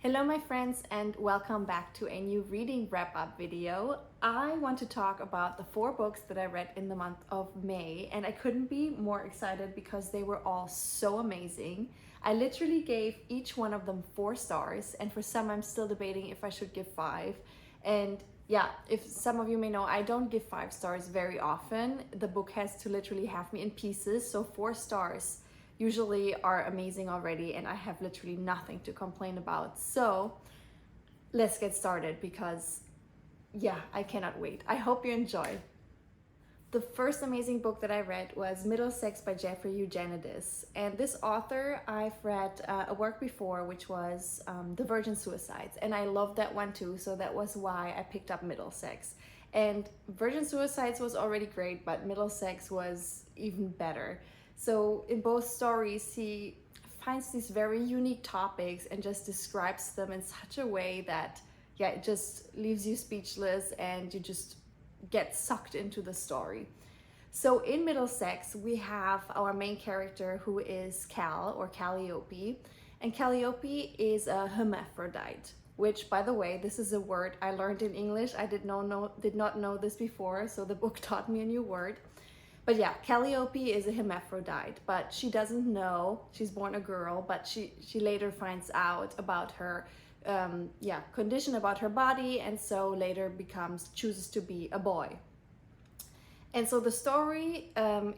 Hello my friends and welcome back to a new reading wrap-up video. I want to talk about the 4 books that I read in the month of May, and I couldn't be more excited because they were all so amazing. I literally gave each one of them 4 stars, and for some I'm still debating if I should give 5. And yeah, if some of you may know, I don't give 5 stars very often. The book has to literally have me in pieces, so 4 stars usually are amazing already, and I have literally nothing to complain about. So let's get started because yeah, I cannot wait. I hope you enjoy. The first amazing book that I read was Middlesex by Eugenides, and this author I've read a work before, which was The Virgin Suicides, and I loved that one too, so that was why I picked up Middlesex. And Virgin Suicides was already great, but Middlesex was even better. So in both stories, he finds these very unique topics and just describes them in such a way that, yeah, it just leaves you speechless and you just get sucked into the story. So in Middlesex, we have our main character who is Cal, or Calliope, and Calliope is a hermaphrodite, which, by the way, this is a word I learned in English. I did not know this before, so the book taught me a new word. But yeah, Calliope is a hermaphrodite, but she doesn't know. She's born a girl, but she later finds out about her condition, about her body, and so later chooses to be a boy. And so the story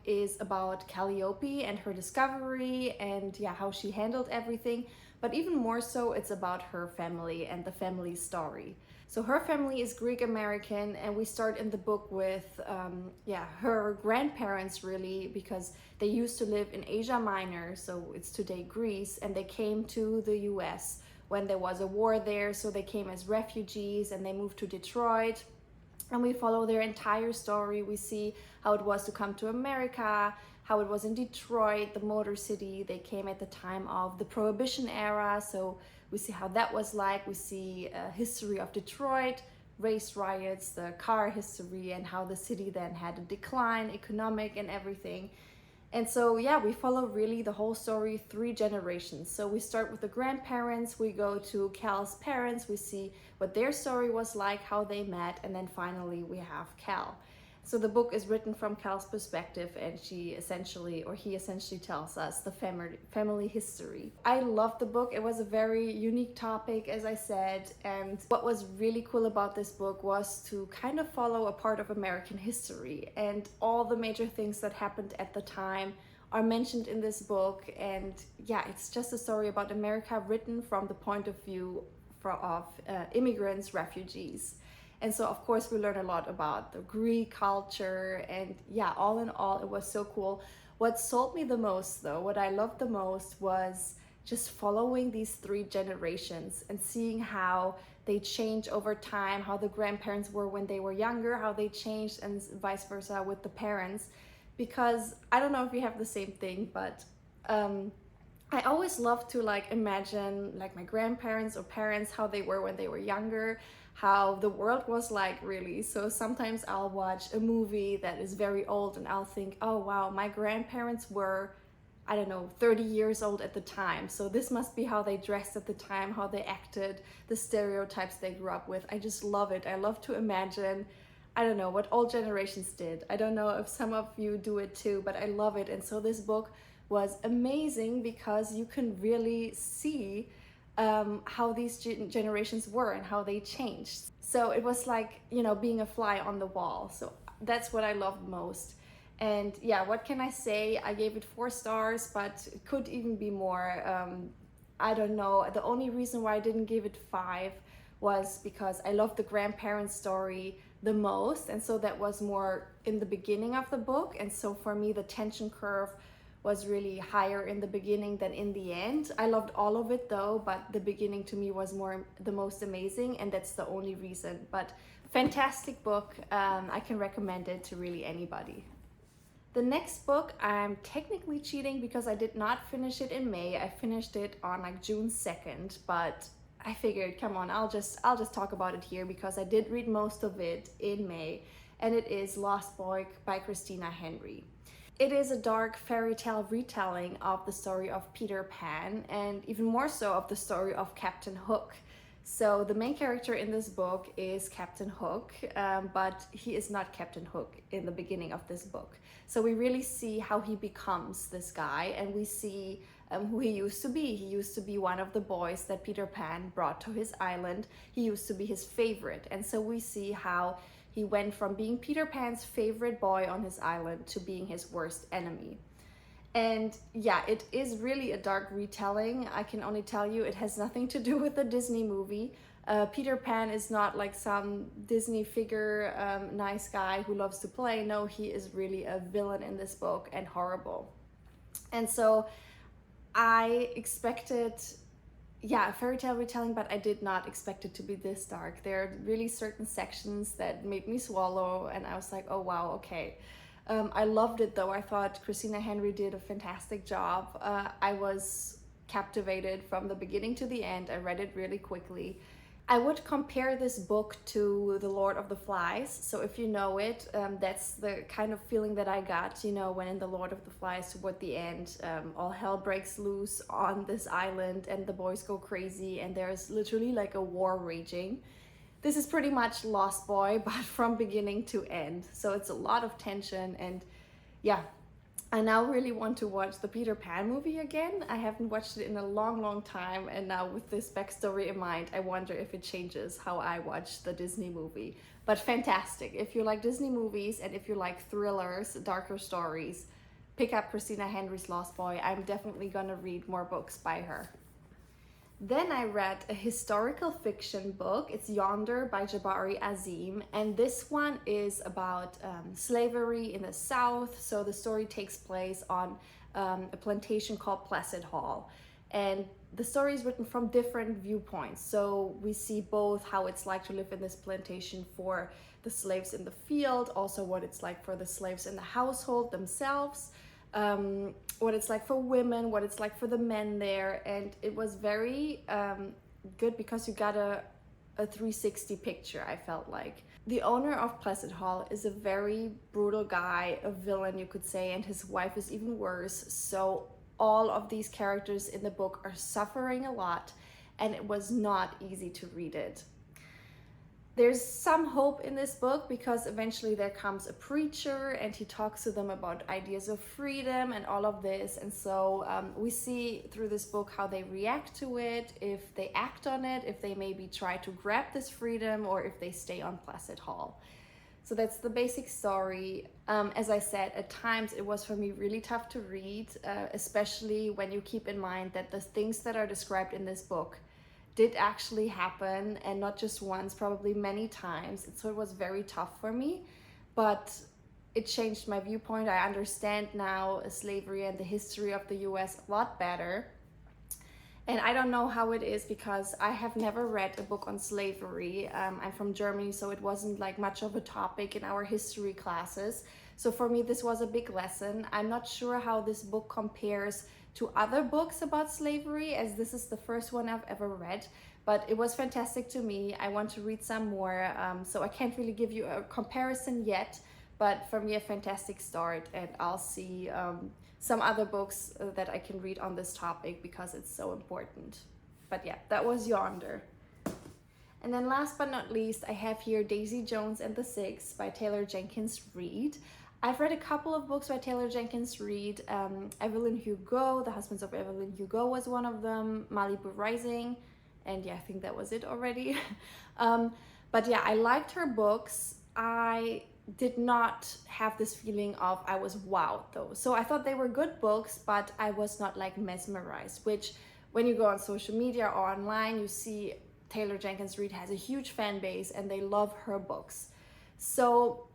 is about Calliope and her discovery and how she handled everything. But even more so, it's about her family and the family story. So her family is Greek American, and we start in the book with her grandparents, really, because they used to live in Asia Minor, so it's today Greece, and they came to the US when there was a war there, so they came as refugees and they moved to Detroit. And we follow their entire story. We see how it was to come to America, how it was in Detroit, the Motor City. They came at the time of the Prohibition era, so we see how that was like. We see a history of Detroit, race riots, the car history, and how the city then had a decline, economic and everything. And so yeah, we follow really the whole story, 3 generations. So we start with the grandparents, we go to Cal's parents, we see what their story was like, how they met, and then finally we have Cal. So the book is written from Cal's perspective, and he essentially tells us the family history. I loved the book. It was a very unique topic, as I said, and what was really cool about this book was to kind of follow a part of American history, and all the major things that happened at the time are mentioned in this book. And yeah, it's just a story about America written from the point of view of immigrants, refugees. And so of course we learn a lot about the Greek culture, and yeah, all in all, it was so cool. What sold me the most though, what I loved the most, was just following these 3 generations and seeing how they change over time, how the grandparents were when they were younger, how they changed, and vice versa with the parents. Because I don't know if you have the same thing, but I always love to imagine my grandparents or parents, how they were when they were younger, how the world was like, really. So sometimes I'll watch a movie that is very old and I'll think, oh wow, my grandparents were, I don't know, 30 years old at the time, so this must be how they dressed at the time, how they acted, the stereotypes they grew up with. I just love it. I love to imagine, I don't know, what all generations did. I don't know if some of you do it too, but I love it. And so this book was amazing because you can really see how these generations were and how they changed. So it was like, being a fly on the wall. So that's what I loved most. And yeah, what can I say? I gave it 4 stars, but it could even be more. I don't know. The only reason why I didn't give it 5 was because I loved the grandparents' story the most. And so that was more in the beginning of the book. And so for me, the tension curve was really higher in the beginning than in the end. I loved all of it though, but the beginning to me was the most amazing, and that's the only reason. But fantastic book. I can recommend it to really anybody. The next book, I'm technically cheating because I did not finish it in May. I finished it on June 2nd, but I figured, come on, I'll just talk about it here because I did read most of it in May, and it is Lost Boy by Christina Henry. It is a dark fairy tale retelling of the story of Peter Pan, and even more so of the story of Captain Hook. So the main character in this book is Captain Hook, but he is not Captain Hook in the beginning of this book. So we really see how he becomes this guy, and we see who he used to be. He used to be one of the boys that Peter Pan brought to his island. He used to be his favorite, and so we see how he went from being Peter Pan's favorite boy on his island to being his worst enemy. And yeah, it is really a dark retelling. I can only tell you it has nothing to do with the Disney movie. Peter Pan is not like some Disney figure, nice guy who loves to play. No, he is really a villain in this book and horrible. And so I expected, yeah, a fairy tale retelling, but I did not expect it to be this dark. There are really certain sections that made me swallow, and I was like, oh wow, okay. I loved it though. I thought Christina Henry did a fantastic job. I was captivated from the beginning to the end. I read it really quickly. I would compare this book to The Lord of the Flies. So if you know it, that's the kind of feeling that I got, you know, when in The Lord of the Flies toward the end, all hell breaks loose on this island and the boys go crazy and there's literally like a war raging. This is pretty much Lost Boy, but from beginning to end. So it's a lot of tension, and yeah, I now really want to watch the Peter Pan movie again. I haven't watched it in a long time, and now with this backstory in mind, I wonder if it changes how I watch the Disney movie. But fantastic. If you like Disney movies and if you like thrillers, darker stories, pick up Christina Henry's Lost Boy. I'm definitely gonna read more books by her. Then I read a historical fiction book. It's Yonder by Jabari Asim, and this one is about slavery in the South. So the story takes place on a plantation called Placid Hall, and the story is written from different viewpoints. So we see both how it's like to live in this plantation for the slaves in the field, also what it's like for the slaves in the household themselves, what it's like for women, what it's like for the men there. And it was very good because you got a 360 picture, I felt like. The owner of Placid Hall is a very brutal guy, a villain you could say, and his wife is even worse. So all of these characters in the book are suffering a lot, and it was not easy to read it. There's some hope in this book because eventually there comes a preacher and he talks to them about ideas of freedom and all of this. And so we see through this book how they react to it, if they act on it, if they maybe try to grab this freedom, or if they stay on Placid Hall. So that's the basic story. As I said, at times it was for me really tough to read, especially when you keep in mind that the things that are described in this book did actually happen, and not just once, probably many times. And so it was very tough for me, but it changed my viewpoint. I understand now slavery and the history of the US a lot better. And I don't know how it is because I have never read a book on slavery. I'm from Germany, so it wasn't like much of a topic in our history classes. So for me, this was a big lesson. I'm not sure how this book compares to other books about slavery, as this is the first one I've ever read, but it was fantastic to me. I want to read some more, so I can't really give you a comparison yet, but for me a fantastic start, and I'll see some other books that I can read on this topic because it's so important. But yeah, that was Yonder. And then last but not least, I have here Daisy Jones and the Six by Taylor Jenkins Reid. I've read a couple of books by Taylor Jenkins Reid. Evelyn Hugo, The Husbands of Evelyn Hugo was one of them, Malibu Rising, and yeah, I think that was it already. But yeah, I liked her books. I did not have this feeling of I was wowed though. So I thought they were good books, but I was not like mesmerized, which when you go on social media or online, you see Taylor Jenkins Reid has a huge fan base and they love her books. So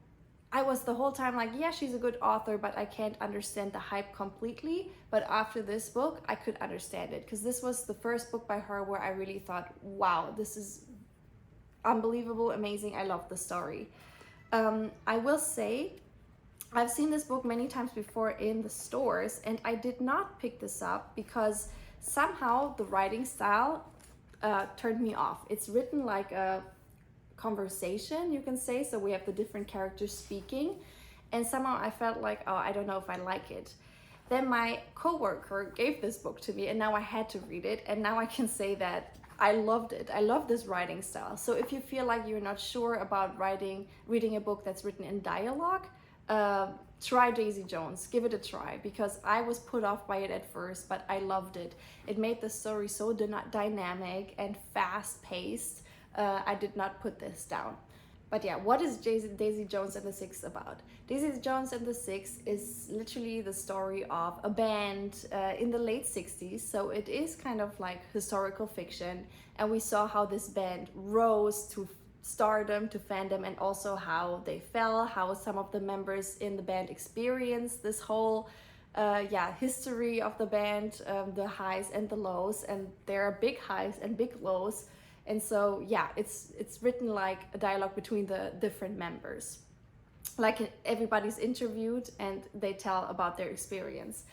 I was the whole time like, yeah, she's a good author, but I can't understand the hype completely. But after this book, I could understand it, because this was the first book by her where I really thought, wow, this is unbelievable, amazing. I love the story. I will say, I've seen this book many times before in the stores, and I did not pick this up because somehow the writing style turned me off. It's written like a conversation, you can say, so we have the different characters speaking, and somehow I felt like, oh, I don't know if I like it. Then my coworker gave this book to me, and now I had to read it, and now I can say that I loved it. I love this writing style. So if you feel like you're not sure about reading a book that's written in dialogue, try Daisy Jones. Give it a try, because I was put off by it at first, but I loved it. It made the story so dynamic and fast-paced. I did not put this down. But yeah, what is Daisy Jones and the Six about? Daisy Jones and the Six is literally the story of a band in the late 60s. So it is kind of like historical fiction. And we saw how this band rose to stardom, to fandom, and also how they fell, how some of the members in the band experienced this whole history of the band, the highs and the lows. And there are big highs and big lows. And so, yeah, it's written like a dialogue between the different members. Like everybody's interviewed and they tell about their experience.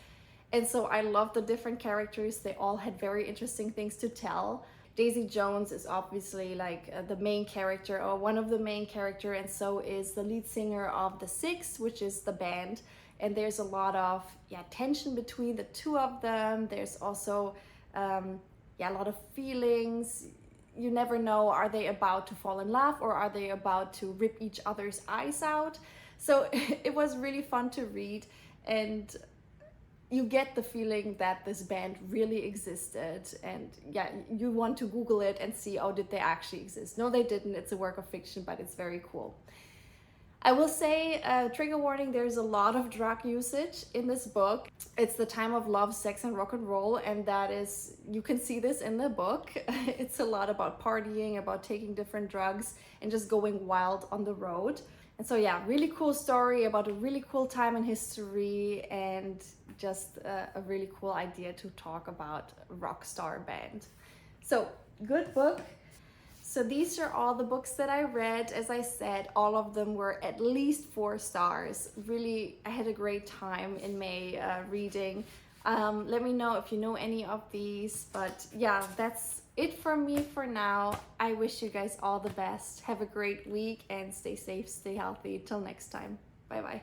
And so I love the different characters. They all had very interesting things to tell. Daisy Jones is obviously like the main character, or one of the main character, and so is the lead singer of the Six, which is the band. And there's a lot of tension between the two of them. There's also a lot of feelings. You never know, are they about to fall in love or are they about to rip each other's eyes out? So it was really fun to read, and you get the feeling that this band really existed, and you want to Google it and see, oh, did they actually exist? No, they didn't. It's a work of fiction, but it's very cool. I will say, trigger warning, there's a lot of drug usage in this book. It's the time of love, sex, and rock and roll, and that is, you can see this in the book. It's a lot about partying, about taking different drugs, and just going wild on the road. And so yeah, really cool story about a really cool time in history, and just a really cool idea to talk about a rock star band. So, good book. So these are all the books that I read. As I said, all of them were at least 4 stars. Really, I had a great time in May reading. Let me know if you know any of these. But yeah, that's it from me for now. I wish you guys all the best. Have a great week and stay safe, stay healthy. Till next time. Bye bye.